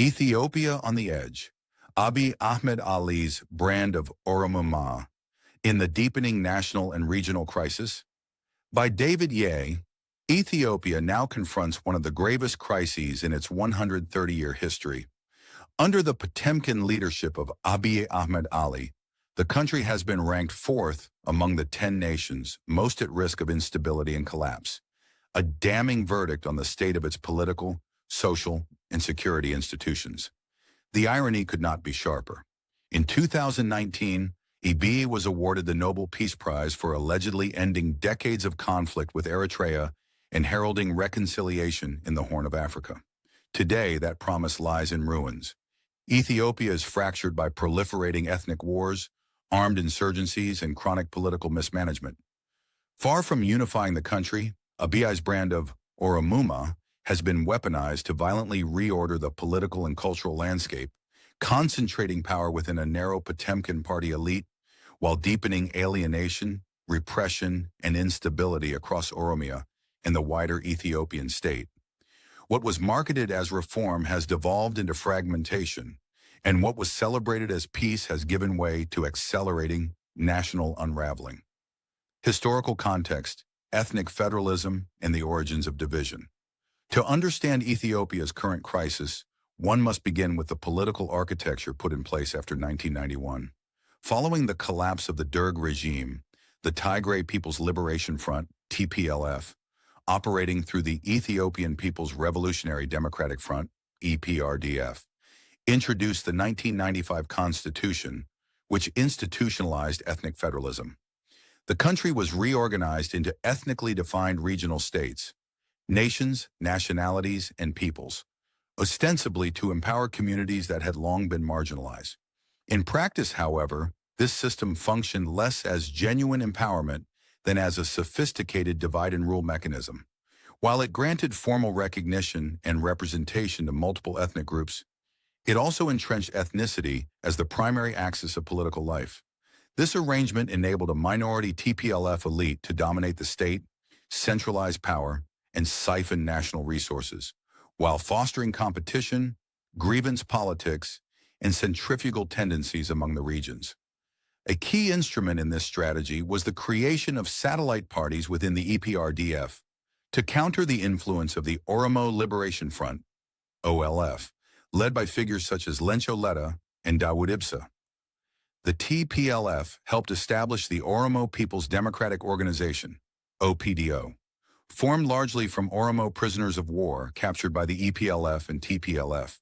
Ethiopia on the Edge, Abiy Ahmed Ali's brand of Oromoma in the Deepening National and Regional Crisis. By David Ye, Ethiopia now confronts one of the gravest crises in its 130-year history. Under the Potemkin leadership of Abiy Ahmed Ali, the country has been ranked fourth among the 10 nations most at risk of instability and collapse, a damning verdict on the state of its political, social, and security institutions. The irony could not be sharper. In 2019, Abiy was awarded the Nobel Peace Prize for allegedly ending decades of conflict with Eritrea and heralding reconciliation in the Horn of Africa. Today, that promise lies in ruins. Ethiopia is fractured by proliferating ethnic wars, armed insurgencies, and chronic political mismanagement. Far from unifying the country, Abiy's brand of Oromuma has been weaponized to violently reorder the political and cultural landscape, concentrating power within a narrow Potemkin party elite while deepening alienation, repression, and instability across Oromia and the wider Ethiopian state. What was marketed as reform has devolved into fragmentation, and what was celebrated as peace has given way to accelerating national unraveling. Historical context, ethnic federalism, and the origins of division. To understand Ethiopia's current crisis, one must begin with the political architecture put in place after 1991. Following the collapse of the Derg regime, the Tigray People's Liberation Front, TPLF, operating through the Ethiopian People's Revolutionary Democratic Front, EPRDF, introduced the 1995 Constitution, which institutionalized ethnic federalism. The country was reorganized into ethnically defined regional states, nations, nationalities, and peoples, ostensibly to empower communities that had long been marginalized. In practice, however, this system functioned less as genuine empowerment than as a sophisticated divide-and-rule mechanism. While it granted formal recognition and representation to multiple ethnic groups, it also entrenched ethnicity as the primary axis of political life. This arrangement enabled a minority TPLF elite to dominate the state, centralize power, and siphon national resources, while fostering competition, grievance politics, and centrifugal tendencies among the regions. A key instrument in this strategy was the creation of satellite parties within the EPRDF to counter the influence of the Oromo Liberation Front, OLF, led by figures such as Lencho Letta and Dawood Ibsa. The TPLF helped establish the Oromo People's Democratic Organization, OPDO, formed largely from Oromo prisoners of war captured by the EPLF and TPLF.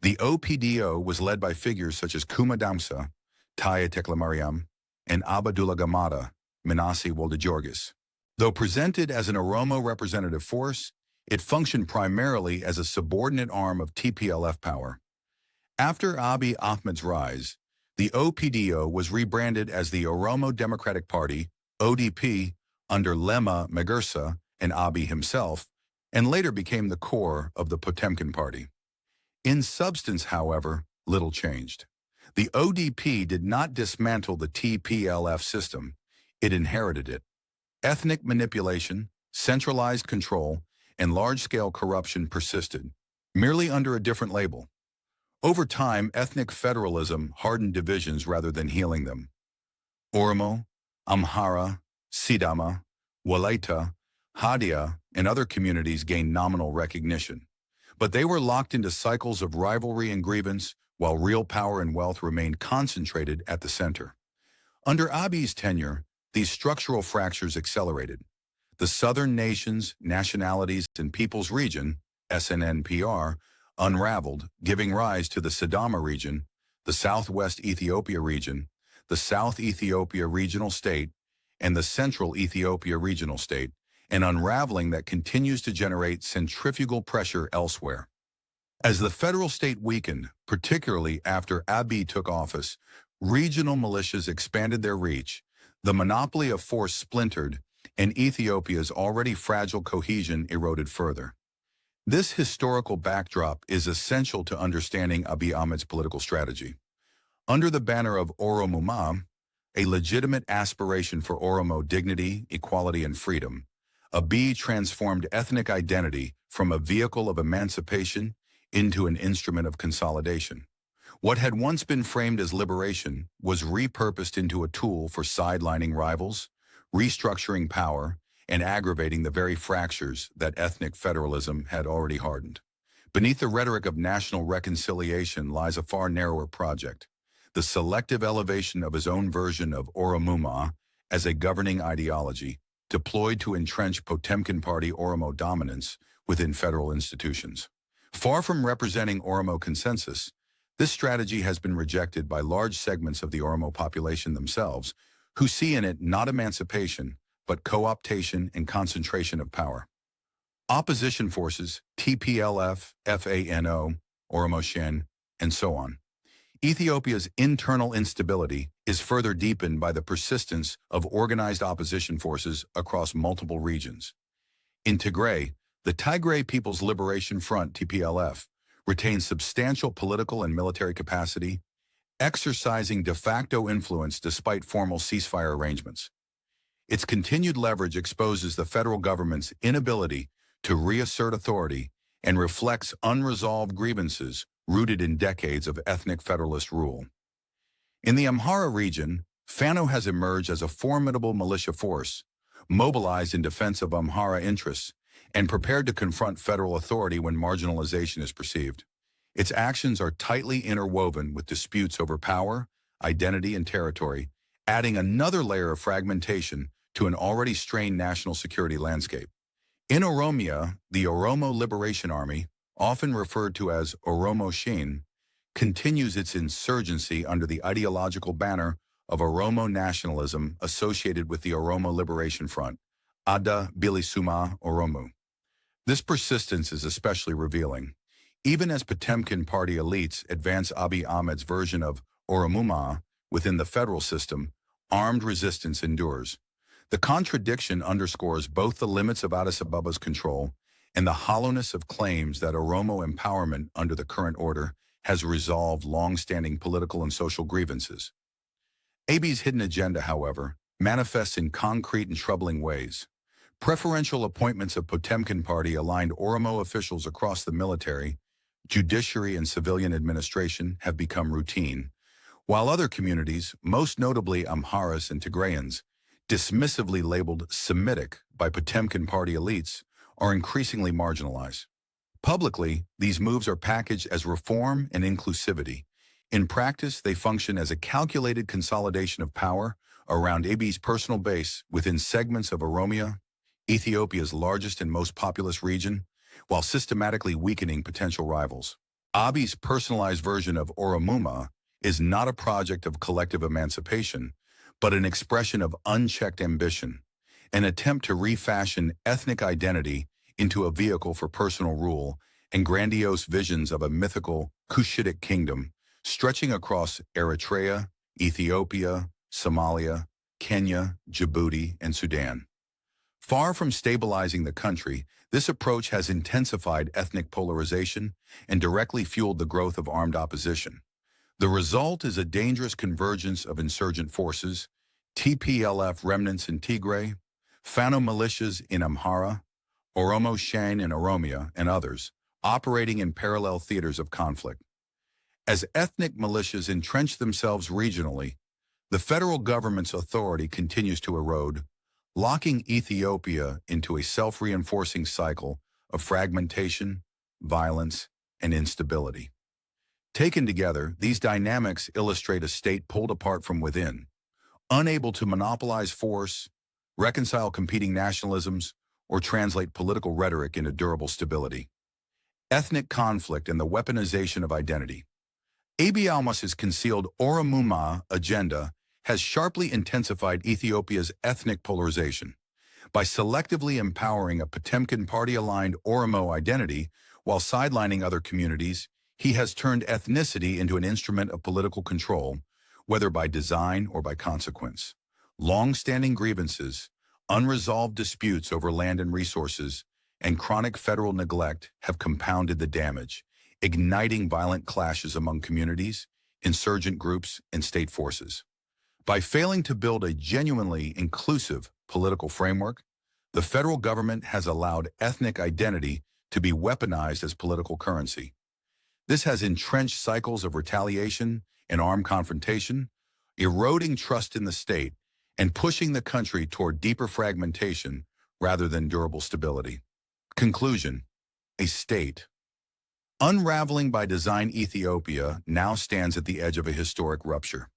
The OPDO was led by figures such as Kuma Damsa, Taya Teklemariam, and Abdullah Gamada, Minasi Woldejorgis. Though presented as an Oromo representative force, it functioned primarily as a subordinate arm of TPLF power. After Abiy Ahmed's rise, the OPDO was rebranded as the Oromo Democratic Party, ODP, under Lemma Magersa and Abiy himself, and later became the core of the Potemkin Party. In substance, however, little changed. The ODP did not dismantle the TPLF system, it inherited it. Ethnic manipulation, centralized control, and large-scale corruption persisted, merely under a different label. Over time, ethnic federalism hardened divisions rather than healing them. Oromo, Amhara, Sidama, Walaita, Hadia, and other communities gained nominal recognition, but they were locked into cycles of rivalry and grievance while real power and wealth remained concentrated at the center. Under Abiy's tenure, these structural fractures accelerated. The Southern Nations, Nationalities, and Peoples Region, SNNPR, unraveled, giving rise to the Sidama region, the Southwest Ethiopia region, the South Ethiopia Regional State, and the Central Ethiopia Regional State, an unraveling that continues to generate centrifugal pressure elsewhere. As the federal state weakened, particularly after Abiy took office, regional militias expanded their reach, the monopoly of force splintered, and Ethiopia's already fragile cohesion eroded further. This historical backdrop is essential to understanding Abiy Ahmed's political strategy. Under the banner of Oromuma, a legitimate aspiration for Oromo dignity, equality, and freedom, Abiy transformed ethnic identity from a vehicle of emancipation into an instrument of consolidation. What had once been framed as liberation was repurposed into a tool for sidelining rivals, restructuring power, and aggravating the very fractures that ethnic federalism had already hardened. Beneath the rhetoric of national reconciliation lies a far narrower project, the selective elevation of his own version of Oromuma as a governing ideology, deployed to entrench Potemkin Party Oromo dominance within federal institutions. Far from representing Oromo consensus, this strategy has been rejected by large segments of the Oromo population themselves, who see in it not emancipation, but co-optation and concentration of power. Opposition forces, TPLF, FANO, Oromo Shen, and so on. Ethiopia's internal instability is further deepened by the persistence of organized opposition forces across multiple regions. In Tigray, the Tigray People's Liberation Front, TPLF, retains substantial political and military capacity, exercising de facto influence despite formal ceasefire arrangements. Its continued leverage exposes the federal government's inability to reassert authority and reflects unresolved grievances rooted in decades of ethnic federalist rule. In the Amhara region, Fano has emerged as a formidable militia force, mobilized in defense of Amhara interests, and prepared to confront federal authority when marginalization is perceived. Its actions are tightly interwoven with disputes over power, identity, and territory, adding another layer of fragmentation to an already strained national security landscape. In Oromia, the Oromo Liberation Army, often referred to as Oromo Shin, continues its insurgency under the ideological banner of Oromo nationalism associated with the Oromo Liberation Front, Ada Bilisuma Oromo. This persistence is especially revealing. Even as Potemkin Party elites advance Abiy Ahmed's version of Oromuma within the federal system, armed resistance endures. The contradiction underscores both the limits of Addis Ababa's control and the hollowness of claims that Oromo empowerment under the current order has resolved long-standing political and social grievances. Abiy's hidden agenda, however, manifests in concrete and troubling ways. Preferential appointments of Potemkin Party-aligned Oromo officials across the military, judiciary, and civilian administration have become routine, while other communities, most notably Amharas and Tigrayans, dismissively labeled Semitic by Potemkin Party elites, are increasingly marginalized. Publicly, these moves are packaged as reform and inclusivity. In practice, they function as a calculated consolidation of power around Abiy's personal base within segments of Oromia, Ethiopia's largest and most populous region, while systematically weakening potential rivals. Abiy's personalized version of Oromuma is not a project of collective emancipation, but an expression of unchecked ambition, an attempt to refashion ethnic identity into a vehicle for personal rule and grandiose visions of a mythical Cushitic kingdom stretching across Eritrea, Ethiopia, Somalia, Kenya, Djibouti, and Sudan. Far from stabilizing the country, this approach has intensified ethnic polarization and directly fueled the growth of armed opposition. The result is a dangerous convergence of insurgent forces, TPLF remnants in Tigray, Fano militias in Amhara, Oromo Shan in Oromia, and others, operating in parallel theaters of conflict. As ethnic militias entrench themselves regionally, the federal government's authority continues to erode, locking Ethiopia into a self-reinforcing cycle of fragmentation, violence, and instability. Taken together, these dynamics illustrate a state pulled apart from within, unable to monopolize force, reconcile competing nationalisms, or translate political rhetoric into durable stability. Ethnic conflict and the weaponization of identity. Abiy Ahmed's concealed Oromuma agenda has sharply intensified Ethiopia's ethnic polarization. By selectively empowering a Potemkin Party-aligned Oromo identity while sidelining other communities, he has turned ethnicity into an instrument of political control, whether by design or by consequence. Long-standing grievances, unresolved disputes over land and resources, and chronic federal neglect have compounded the damage, igniting violent clashes among communities, insurgent groups, and state forces. By failing to build a genuinely inclusive political framework, the federal government has allowed ethnic identity to be weaponized as political currency. This has entrenched cycles of retaliation and armed confrontation, eroding trust in the state and pushing the country toward deeper fragmentation rather than durable stability. Conclusion: a state. Unraveling by design, Ethiopia now stands at the edge of a historic rupture.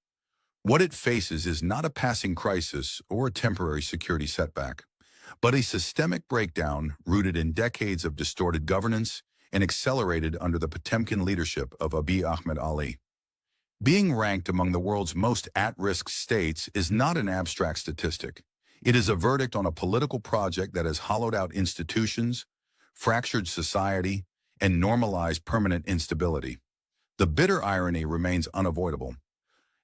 What it faces is not a passing crisis or a temporary security setback, but a systemic breakdown rooted in decades of distorted governance and accelerated under the Potemkin leadership of Abiy Ahmed Ali. Being ranked among the world's most at-risk states is not an abstract statistic. It is a verdict on a political project that has hollowed out institutions, fractured society, and normalized permanent instability. The bitter irony remains unavoidable.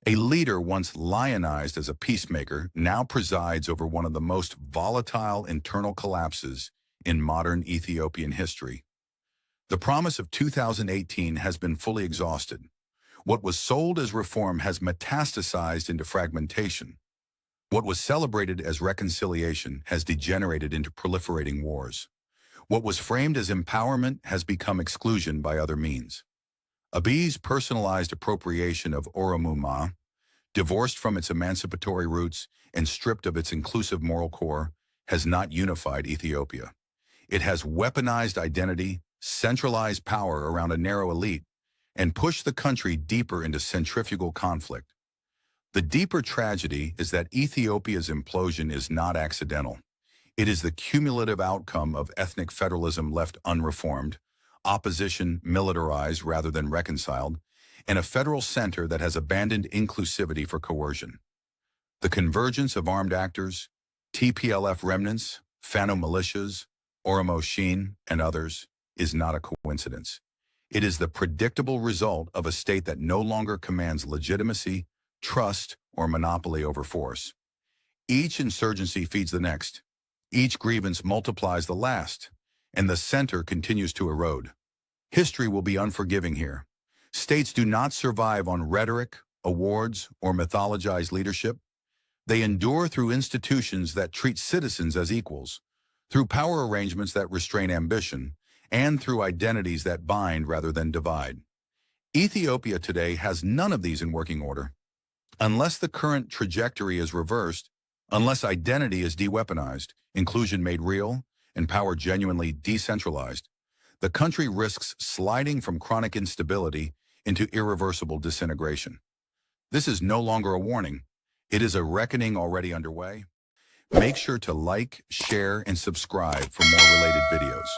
A leader once lionized as a peacemaker now presides over one of the most volatile internal collapses in modern Ethiopian history. The promise of 2018 has been fully exhausted. What was sold as reform has metastasized into fragmentation. What was celebrated as reconciliation has degenerated into proliferating wars. What was framed as empowerment has become exclusion by other means. Abiy's personalized appropriation of Oromuma, divorced from its emancipatory roots and stripped of its inclusive moral core, has not unified Ethiopia. It has weaponized identity, centralized power around a narrow elite, and pushed the country deeper into centrifugal conflict. The deeper tragedy is that Ethiopia's implosion is not accidental. It is the cumulative outcome of ethnic federalism left unreformed, opposition militarized rather than reconciled, and a federal center that has abandoned inclusivity for coercion. The convergence of armed actors, TPLF remnants, Fano militias, Oromo Sheen, and others, is not a coincidence. It is the predictable result of a state that no longer commands legitimacy, trust, or monopoly over force. Each insurgency feeds the next. Each grievance multiplies the last, and the center continues to erode. History will be unforgiving here. States do not survive on rhetoric, awards, or mythologized leadership. They endure through institutions that treat citizens as equals, through power arrangements that restrain ambition, and through identities that bind rather than divide. Ethiopia today has none of these in working order. Unless the current trajectory is reversed, unless identity is de-weaponized, inclusion made real, and power genuinely decentralized, the country risks sliding from chronic instability into irreversible disintegration. This is no longer a warning. It is a reckoning already underway. Make sure to like, share, and subscribe for more related videos.